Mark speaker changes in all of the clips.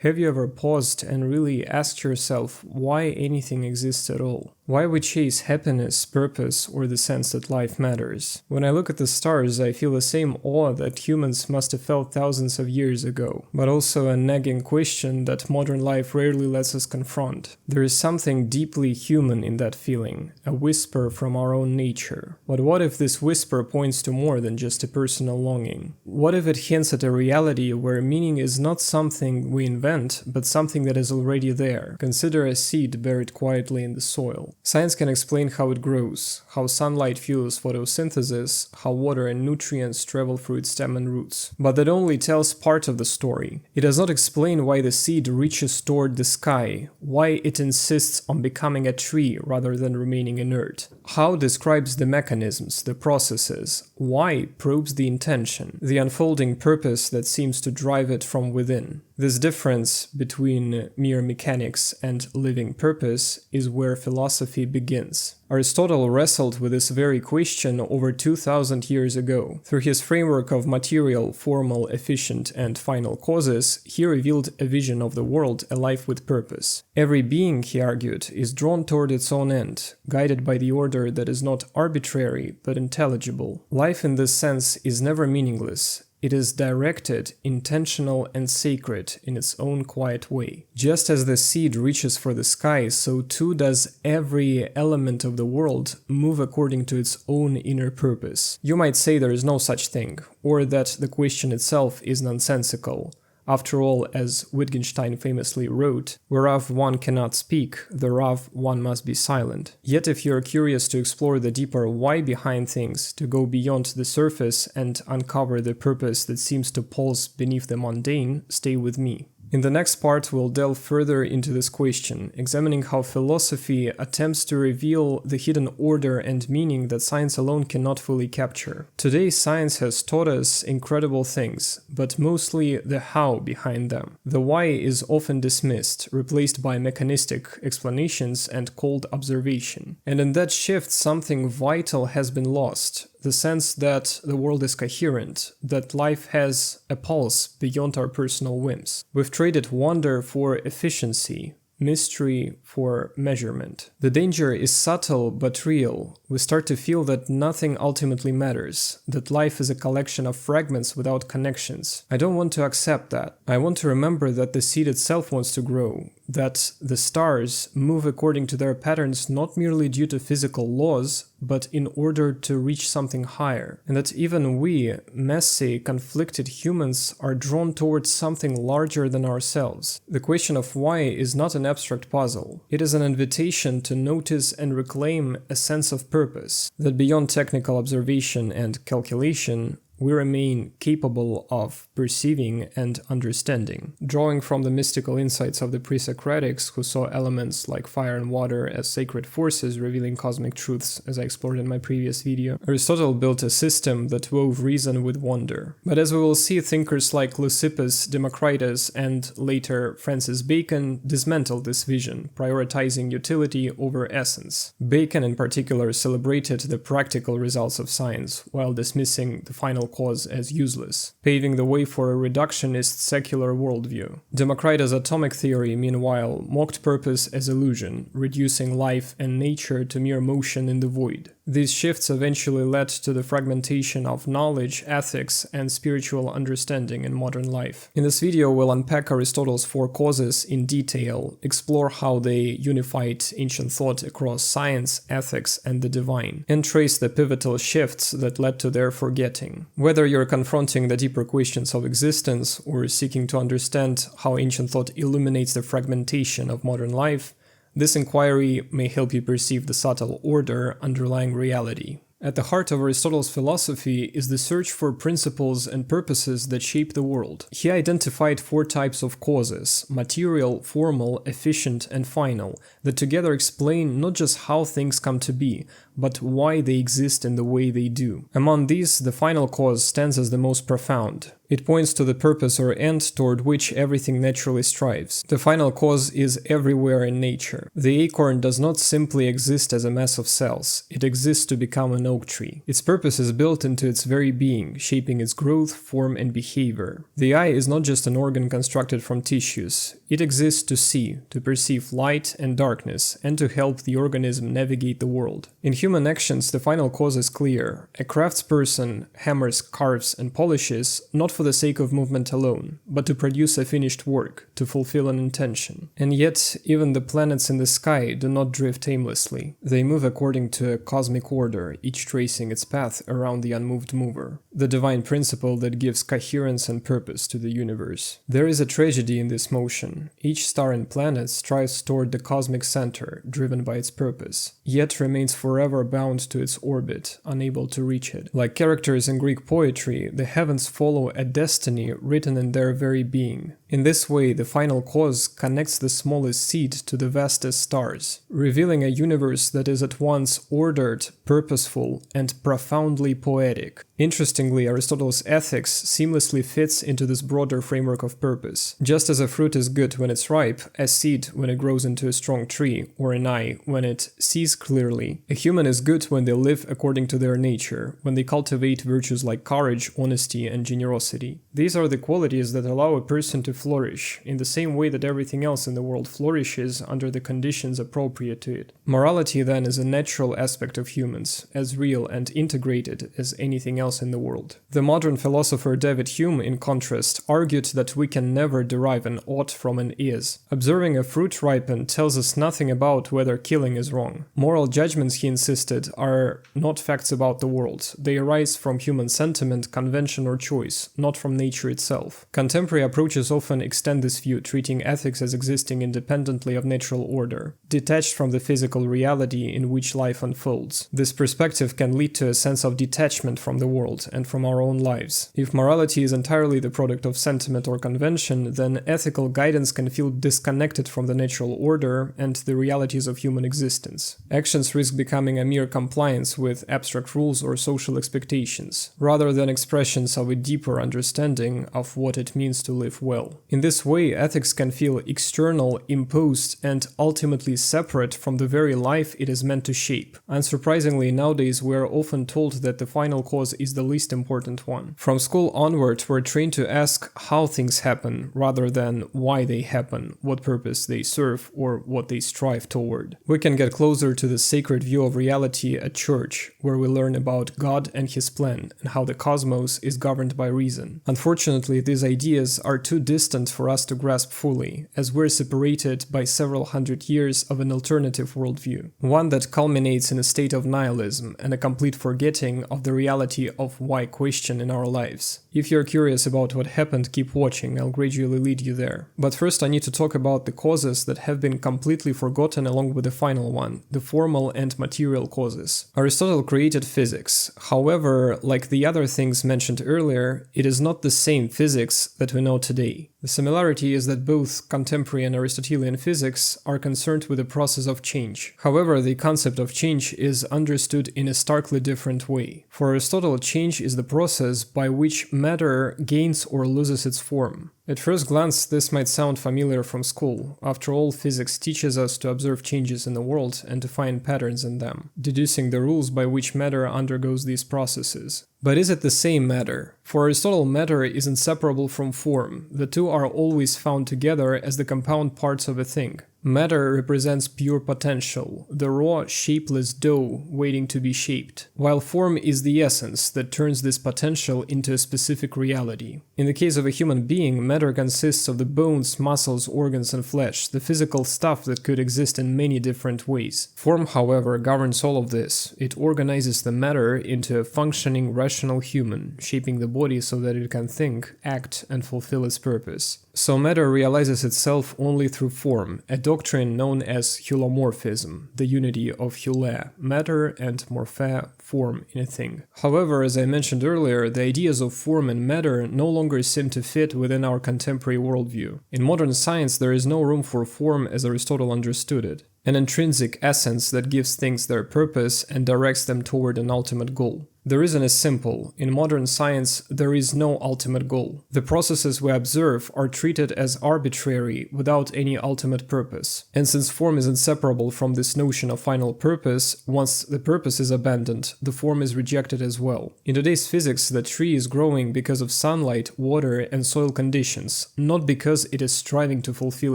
Speaker 1: Have you ever paused and really asked yourself why anything exists at all? Why we chase happiness, purpose, or the sense that life matters? When I look at the stars, I feel the same awe that humans must have felt thousands of years ago, but also a nagging question that modern life rarely lets us confront. There is something deeply human in that feeling, a whisper from our own nature. But what if this whisper points to more than just a personal longing? What if it hints at a reality where meaning is not something we invent, but something that is already there? Consider a seed buried quietly in the soil. Science can explain how it grows, how sunlight fuels photosynthesis, how water and nutrients travel through its stem and roots. But that only tells part of the story. It does not explain why the seed reaches toward the sky, why it insists on becoming a tree rather than remaining inert. How describes the mechanisms, the processes, why probes the intention, the unfolding purpose that seems to drive it from within. This difference between mere mechanics and living purpose is where philosophy begins. Aristotle wrestled with this very question over 2000 years ago. Through his framework of material, formal, efficient, and final causes, he revealed a vision of the world alive with purpose. Every being, he argued, is drawn toward its own end, guided by the order that is not arbitrary but intelligible. Life in this sense is never meaningless. It is directed, intentional, and sacred in its own quiet way. Just as the seed reaches for the sky, so too does every element of the world move according to its own inner purpose. You might say there is no such thing, or that the question itself is nonsensical. After all, as Wittgenstein famously wrote, whereof one cannot speak, thereof one must be silent. Yet if you're curious to explore the deeper why behind things, to go beyond the surface and uncover the purpose that seems to pulse beneath the mundane, stay with me. In the next part, we'll delve further into this question, examining how philosophy attempts to reveal the hidden order and meaning that science alone cannot fully capture. Today, science has taught us incredible things, but mostly the how behind them. The why is often dismissed, replaced by mechanistic explanations and cold observation. And in that shift, something vital has been lost. The sense that the world is coherent, that life has a pulse beyond our personal whims. We've traded wonder for efficiency, mystery for measurement. The danger is subtle but real. We start to feel that nothing ultimately matters, that life is a collection of fragments without connections. I don't want to accept that. I want to remember that the seed itself wants to grow, that the stars move according to their patterns not merely due to physical laws, but in order to reach something higher, and that even we, messy, conflicted humans, are drawn towards something larger than ourselves. The question of why is not an abstract puzzle. It is an invitation to notice and reclaim a sense of purpose, that beyond technical observation and calculation, we remain capable of perceiving and understanding. Drawing from the mystical insights of the pre-Socratics, who saw elements like fire and water as sacred forces revealing cosmic truths, as I explored in my previous video, Aristotle built a system that wove reason with wonder. But as we will see, thinkers like Leucippus, Democritus, and later Francis Bacon dismantled this vision, prioritizing utility over essence. Bacon in particular celebrated the practical results of science, while dismissing the final cause as useless, paving the way for a reductionist secular worldview. Democritus' atomic theory, meanwhile, mocked purpose as illusion, reducing life and nature to mere motion in the void. These shifts eventually led to the fragmentation of knowledge, ethics, and spiritual understanding in modern life. In this video, we'll unpack Aristotle's four causes in detail, explore how they unified ancient thought across science, ethics, and the divine, and trace the pivotal shifts that led to their forgetting. Whether you're confronting the deeper questions of existence or seeking to understand how ancient thought illuminates the fragmentation of modern life, this inquiry may help you perceive the subtle order underlying reality. At the heart of Aristotle's philosophy is the search for principles and purposes that shape the world. He identified four types of causes: material, formal, efficient, and final, that together explain not just how things come to be, but why they exist in the way they do. Among these, the final cause stands as the most profound. It points to the purpose or end toward which everything naturally strives. The final cause is everywhere in nature. The acorn does not simply exist as a mass of cells, it exists to become an oak tree. Its purpose is built into its very being, shaping its growth, form, and behavior. The eye is not just an organ constructed from tissues. It exists to see, to perceive light and darkness, and to help the organism navigate the world. In human actions, the final cause is clear. A craftsperson hammers, carves, and polishes, not for the sake of movement alone, but to produce a finished work, to fulfill an intention. And yet, even the planets in the sky do not drift aimlessly. They move according to a cosmic order, each tracing its path around the Unmoved Mover, the divine principle that gives coherence and purpose to the universe. There is a tragedy in this motion. Each star and planet strives toward the cosmic center, driven by its purpose, yet remains forever bound to its orbit, unable to reach it. Like characters in Greek poetry, the heavens follow a destiny written in their very being. In this way, the final cause connects the smallest seed to the vastest stars, revealing a universe that is at once ordered, purposeful, and profoundly poetic. Interestingly, Aristotle's ethics seamlessly fits into this broader framework of purpose. Just as a fruit is good when it's ripe, a seed when it grows into a strong tree, or an eye when it sees clearly, a human is good when they live according to their nature, when they cultivate virtues like courage, honesty, and generosity. These are the qualities that allow a person to flourish, in the same way that everything else in the world flourishes under the conditions appropriate to it. Morality, then, is a natural aspect of humans, as real and integrated as anything else in the world. The modern philosopher David Hume, in contrast, argued that we can never derive an ought from an is. Observing a fruit ripen tells us nothing about whether killing is wrong. Moral judgments, he insisted, are not facts about the world. They arise from human sentiment, convention, or choice, not from nature itself. Contemporary approaches often extend this view, treating ethics as existing independently of natural order, detached from the physical reality in which life unfolds. This perspective can lead to a sense of detachment from the world and from our own lives. If morality is entirely the product of sentiment or convention, then ethical guidance can feel disconnected from the natural order and the realities of human existence. Actions risk becoming a mere compliance with abstract rules or social expectations, rather than expressions of a deeper understanding of what it means to live well. In this way, ethics can feel external, imposed, and ultimately separate from the very life it is meant to shape. Unsurprisingly, nowadays we are often told that the final cause is the least important one. From school onward, we're trained to ask how things happen, rather than why they happen, what purpose they serve, or what they strive toward. We can get closer to the sacred view of reality at church, where we learn about God and His plan, and how the cosmos is governed by reason. Unfortunately, these ideas are too distant for us to grasp fully, as we're separated by several hundred years of an alternative worldview, one that culminates in a state of nihilism and a complete forgetting of the reality of why question in our lives. If you're curious about what happened, keep watching, I'll gradually lead you there. But first I need to talk about the causes that have been completely forgotten along with the final one, the formal and material causes. Aristotle created physics. However, like the other things mentioned earlier, it is not the same physics that we know today. The similarity is that both contemporary and Aristotelian physics are concerned with the process of change. However, the concept of change is understood in a starkly different way. For Aristotle, change is the process by which matter gains or loses its form. At first glance, this might sound familiar from school. After all, physics teaches us to observe changes in the world and to find patterns in them, deducing the rules by which matter undergoes these processes. But is it the same matter? For Aristotle, matter is inseparable from form. The two are always found together as the compound parts of a thing. Matter represents pure potential, the raw, shapeless dough waiting to be shaped, while form is the essence that turns this potential into a specific reality. In the case of a human being, matter consists of the bones, muscles, organs, and flesh, the physical stuff that could exist in many different ways. Form, however, governs all of this. It organizes the matter into a functioning, rational human, shaping the body so that it can think, act, and fulfill its purpose. So matter realizes itself only through form, a doctrine known as hylomorphism, the unity of hyle, matter, and morphe, form in a thing. However, as I mentioned earlier, the ideas of form and matter no longer seem to fit within our contemporary worldview. In modern science, there is no room for form as Aristotle understood it, an intrinsic essence that gives things their purpose and directs them toward an ultimate goal. The reason is simple. In modern science, there is no ultimate goal. The processes we observe are treated as arbitrary without any ultimate purpose. And since form is inseparable from this notion of final purpose, once the purpose is abandoned, the form is rejected as well. In today's physics, the tree is growing because of sunlight, water, and soil conditions, not because it is striving to fulfill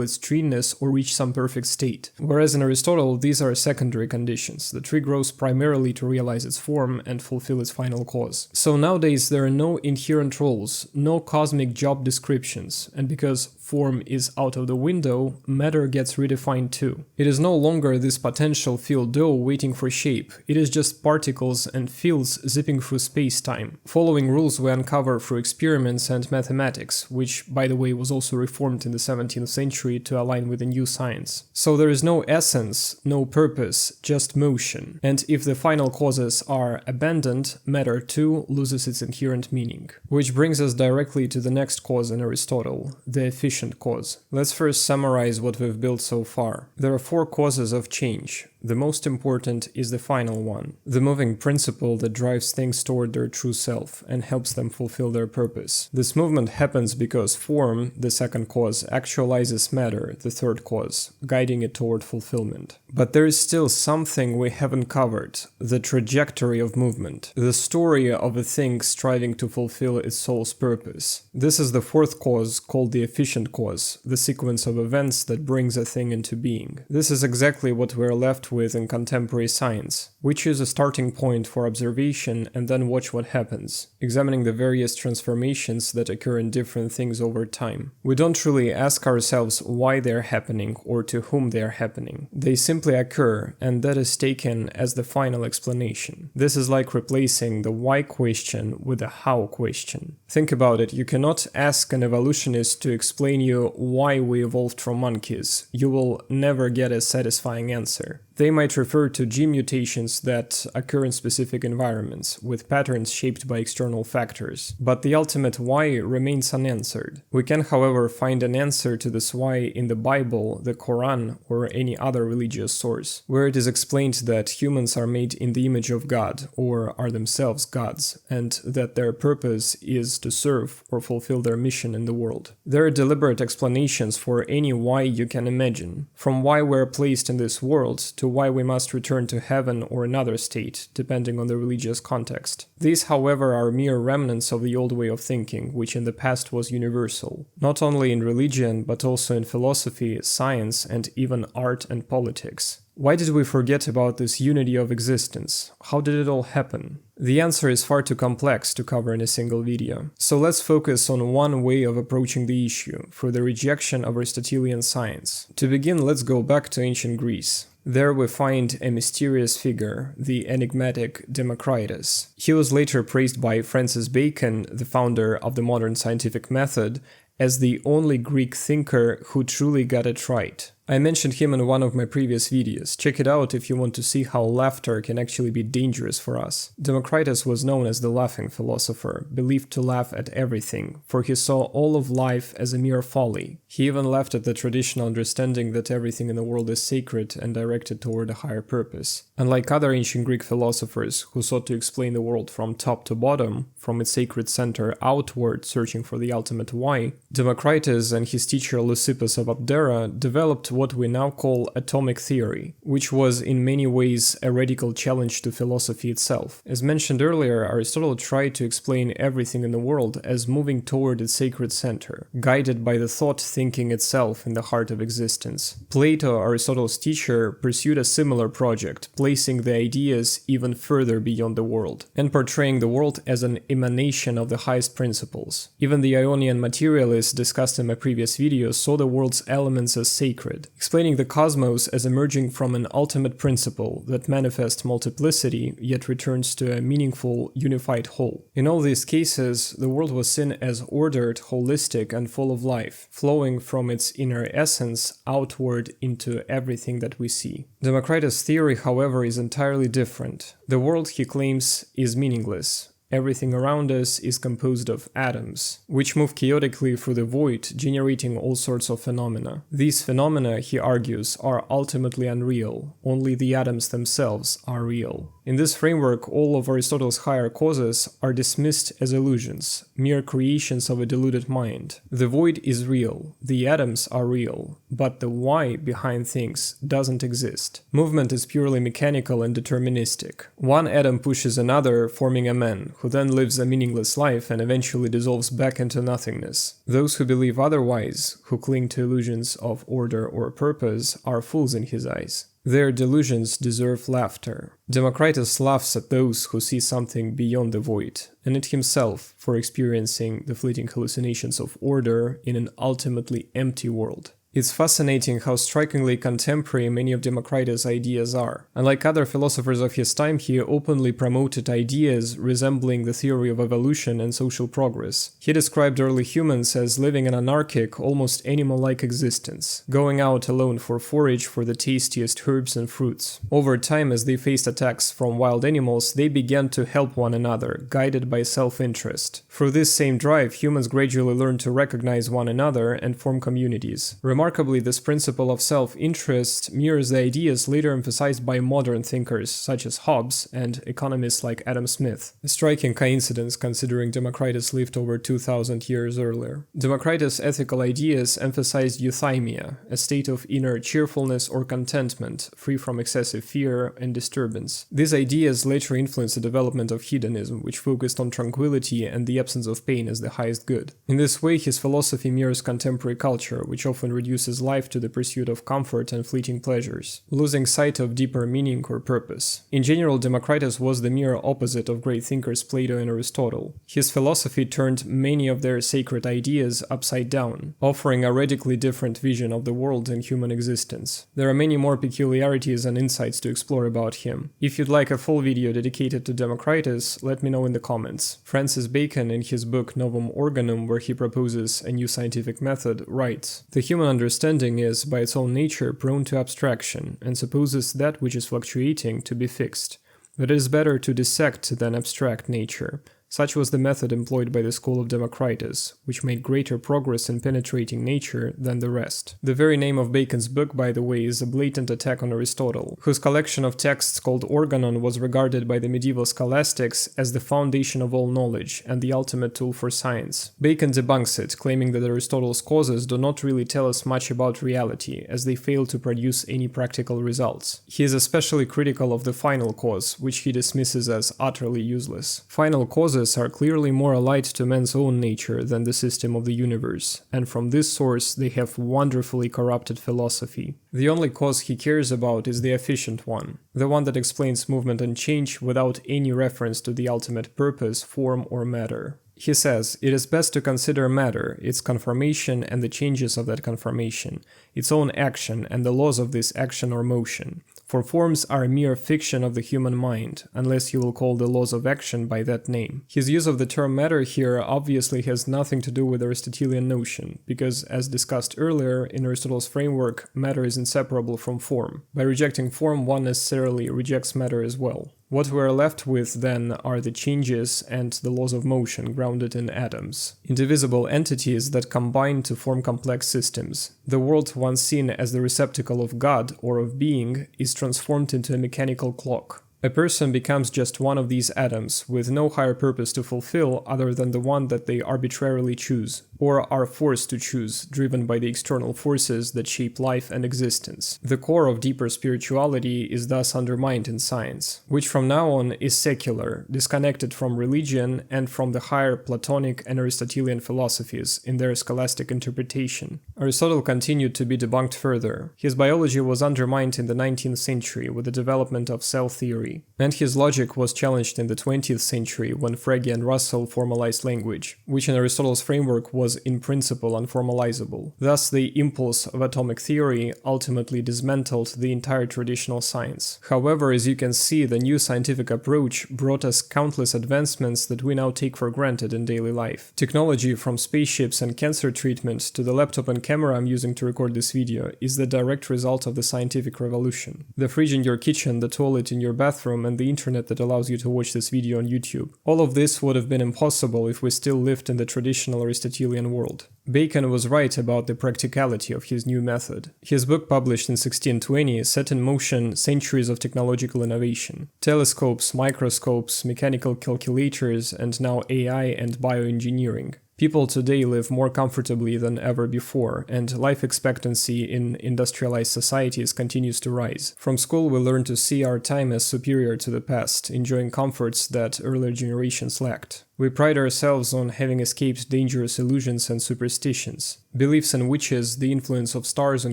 Speaker 1: its treeness or reach some perfect state. Whereas in Aristotle, these are secondary conditions. The tree grows primarily to realize its form and fulfill its final cause. So nowadays, there are no inherent roles, no cosmic job descriptions, and because form is out of the window, matter gets redefined too. It is no longer this potential field dough waiting for shape, it is just particles and fields zipping through space-time, following rules we uncover through experiments and mathematics, which, by the way, was also reformed in the 17th century to align with the new science. So there is no essence, no purpose, just motion. And if the final causes are abandoned, matter too loses its inherent meaning. Which brings us directly to the next cause in Aristotle, the efficient cause. Let's first summarize what we've built so far. There are 4 causes of change. The most important is the final one, the moving principle that drives things toward their true self and helps them fulfill their purpose. This movement happens because form, the second cause, actualizes matter, the third cause, guiding it toward fulfillment. But there is still something we haven't covered, the trajectory of movement, the story of a thing striving to fulfill its soul's purpose. This is the fourth cause, called the efficient cause, the sequence of events that brings a thing into being. This is exactly what we're left with in contemporary science. We choose a starting point for observation and then watch what happens, examining the various transformations that occur in different things over time. We don't truly ask ourselves why they're happening or to whom they're happening. They simply occur, and that is taken as the final explanation. This is like replacing the why question with a how question. Think about it, you cannot ask an evolutionist to explain you why we evolved from monkeys. You will never get a satisfying answer. They might refer to gene mutations that occur in specific environments, with patterns shaped by external factors. But the ultimate why remains unanswered. We can, however, find an answer to this why in the Bible, the Quran, or any other religious source, where it is explained that humans are made in the image of God, or are themselves gods, and that their purpose is to serve or fulfill their mission in the world. There are deliberate explanations for any why you can imagine, from why we're placed in this world to why we must return to heaven or another state, depending on the religious context. These, however, are mere remnants of the old way of thinking, which in the past was universal, not only in religion, but also in philosophy, science, and even art and politics. Why did we forget about this unity of existence? How did it all happen? The answer is far too complex to cover in a single video. So let's focus on one way of approaching the issue, through the rejection of Aristotelian science. To begin, let's go back to ancient Greece. There we find a mysterious figure, the enigmatic Democritus. He was later praised by Francis Bacon, the founder of the modern scientific method, as the only Greek thinker who truly got it right. I mentioned him in one of my previous videos. Check it out if you want to see how laughter can actually be dangerous for us. Democritus was known as the laughing philosopher, believed to laugh at everything, for he saw all of life as a mere folly. He even laughed at the traditional understanding that everything in the world is sacred and directed toward a higher purpose. Unlike other ancient Greek philosophers who sought to explain the world from top to bottom, from its sacred center outward, searching for the ultimate why, Democritus and his teacher Leucippus of Abdera developed what we now call atomic theory, which was in many ways a radical challenge to philosophy itself. As mentioned earlier, Aristotle tried to explain everything in the world as moving toward its sacred center, guided by the thought thinking itself in the heart of existence. Plato, Aristotle's teacher, pursued a similar project, placing the ideas even further beyond the world, and portraying the world as an emanation of the highest principles. Even the Ionian materialists discussed in my previous video saw the world's elements as sacred, explaining the cosmos as emerging from an ultimate principle that manifests multiplicity yet returns to a meaningful, unified whole. In all these cases, the world was seen as ordered, holistic, and full of life, flowing from its inner essence outward into everything that we see. Democritus' theory, however, is entirely different. The world, he claims, is meaningless. Everything around us is composed of atoms, which move chaotically through the void, generating all sorts of phenomena. These phenomena, he argues, are ultimately unreal. Only the atoms themselves are real. In this framework, all of Aristotle's higher causes are dismissed as illusions, mere creations of a deluded mind. The void is real, the atoms are real, but the why behind things doesn't exist. Movement is purely mechanical and deterministic. One atom pushes another, forming a man, who then lives a meaningless life and eventually dissolves back into nothingness. Those who believe otherwise, who cling to illusions of order or purpose, are fools in his eyes. Their delusions deserve laughter. Democritus laughs at those who see something beyond the void, and at himself for experiencing the fleeting hallucinations of order in an ultimately empty world. It's fascinating how strikingly contemporary many of Democritus' ideas are. Unlike other philosophers of his time, he openly promoted ideas resembling the theory of evolution and social progress. He described early humans as living an anarchic, almost animal-like existence, going out alone for forage for the tastiest herbs and fruits. Over time, as they faced attacks from wild animals, they began to help one another, guided by self-interest. Through this same drive, humans gradually learned to recognize one another and form communities. Remarkably, this principle of self-interest mirrors the ideas later emphasized by modern thinkers such as Hobbes and economists like Adam Smith. A striking coincidence considering Democritus lived over 2000 years earlier. Democritus' ethical ideas emphasized euthymia, a state of inner cheerfulness or contentment, free from excessive fear and disturbance. These ideas later influenced the development of hedonism, which focused on tranquility and the absence of pain as the highest good. In this way, his philosophy mirrors contemporary culture, which often reduces life to the pursuit of comfort and fleeting pleasures, losing sight of deeper meaning or purpose. In general, Democritus was the mere opposite of great thinkers Plato and Aristotle. His philosophy turned many of their sacred ideas upside down, offering a radically different vision of the world and human existence. There are many more peculiarities and insights to explore about him. If you'd like a full video dedicated to Democritus, let me know in the comments. Francis Bacon, in his book Novum Organum, where he proposes a new scientific method, writes, "The human understanding is, by its own nature, prone to abstraction, and supposes that which is fluctuating to be fixed. But it is better to dissect than abstract nature. Such was the method employed by the school of Democritus, which made greater progress in penetrating nature than the rest." The very name of Bacon's book, by the way, is a blatant attack on Aristotle, whose collection of texts called Organon was regarded by the medieval scholastics as the foundation of all knowledge and the ultimate tool for science. Bacon debunks it, claiming that Aristotle's causes do not really tell us much about reality, as they fail to produce any practical results. He is especially critical of the final cause, which he dismisses as utterly useless. Final causes are clearly more allied to man's own nature than the system of the universe, and from this source they have wonderfully corrupted philosophy. The only cause he cares about is the efficient one, the one that explains movement and change without any reference to the ultimate purpose, form, or matter. He says, "It is best to consider matter, its conformation and the changes of that conformation, its own action and the laws of this action or motion. For forms are a mere fiction of the human mind, unless you will call the laws of action by that name." His use of the term matter here obviously has nothing to do with the Aristotelian notion, because, as discussed earlier, in Aristotle's framework, matter is inseparable from form. By rejecting form, one necessarily rejects matter as well. What we are left with, then, are the changes and the laws of motion grounded in atoms, indivisible entities that combine to form complex systems. The world, once seen as the receptacle of God or of being, is transformed into a mechanical clock. A person becomes just one of these atoms, with no higher purpose to fulfill other than the one that they arbitrarily choose, or are forced to choose, driven by the external forces that shape life and existence. The core of deeper spirituality is thus undermined in science, which from now on is secular, disconnected from religion and from the higher Platonic and Aristotelian philosophies in their scholastic interpretation. Aristotle continued to be debunked further. His biology was undermined in the 19th century with the development of cell theory, and his logic was challenged in the 20th century when Frege and Russell formalized language, which in Aristotle's framework was in principle unformalizable. Thus, the impulse of atomic theory ultimately dismantled the entire traditional science. However, as you can see, the new scientific approach brought us countless advancements that we now take for granted in daily life. Technology, from spaceships and cancer treatment to the laptop and camera I'm using to record this video, is the direct result of the scientific revolution. The fridge in your kitchen, the toilet in your bathroom, bathroom and the internet that allows you to watch this video on YouTube. All of this would have been impossible if we still lived in the traditional Aristotelian world. Bacon was right about the practicality of his new method. His book, published in 1620, set in motion centuries of technological innovation. Telescopes, microscopes, mechanical calculators, and now AI and bioengineering. People today live more comfortably than ever before, and life expectancy in industrialized societies continues to rise. From school, we learn to see our time as superior to the past, enjoying comforts that earlier generations lacked. We pride ourselves on having escaped dangerous illusions and superstitions, beliefs in witches, the influence of stars on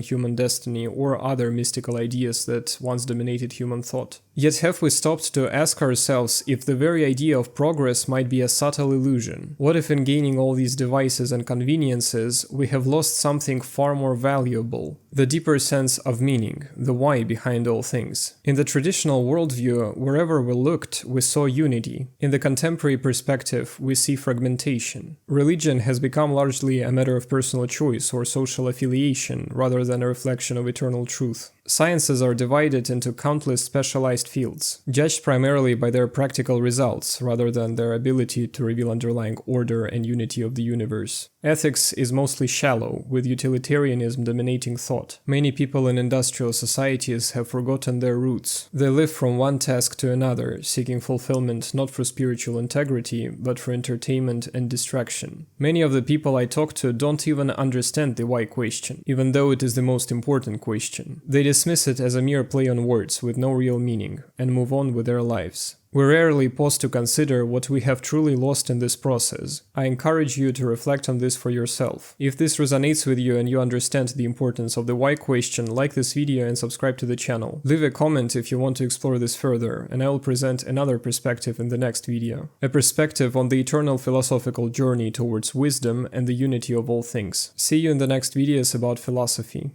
Speaker 1: human destiny, or other mystical ideas that once dominated human thought. Yet have we stopped to ask ourselves if the very idea of progress might be a subtle illusion? What if in gaining all these devices and conveniences, we have lost something far more valuable? The deeper sense of meaning, the why behind all things. In the traditional worldview, wherever we looked, we saw unity. In the contemporary perspective, we see fragmentation. Religion has become largely a matter of personal choice or social affiliation, rather than a reflection of eternal truth. Sciences are divided into countless specialized fields, judged primarily by their practical results, rather than their ability to reveal underlying order and unity of the universe. Ethics is mostly shallow, with utilitarianism dominating thought. Many people in industrial societies have forgotten their roots. They live from one task to another, seeking fulfillment not for spiritual integrity, but for entertainment and distraction. Many of the people I talk to don't even understand the why question, even though it is the most important question. They dismiss it as a mere play on words with no real meaning, and move on with their lives. We rarely pause to consider what we have truly lost in this process. I encourage you to reflect on this for yourself. If this resonates with you and you understand the importance of the why question, like this video and subscribe to the channel. Leave a comment if you want to explore this further, and I will present another perspective in the next video. A perspective on the eternal philosophical journey towards wisdom and the unity of all things. See you in the next videos about philosophy.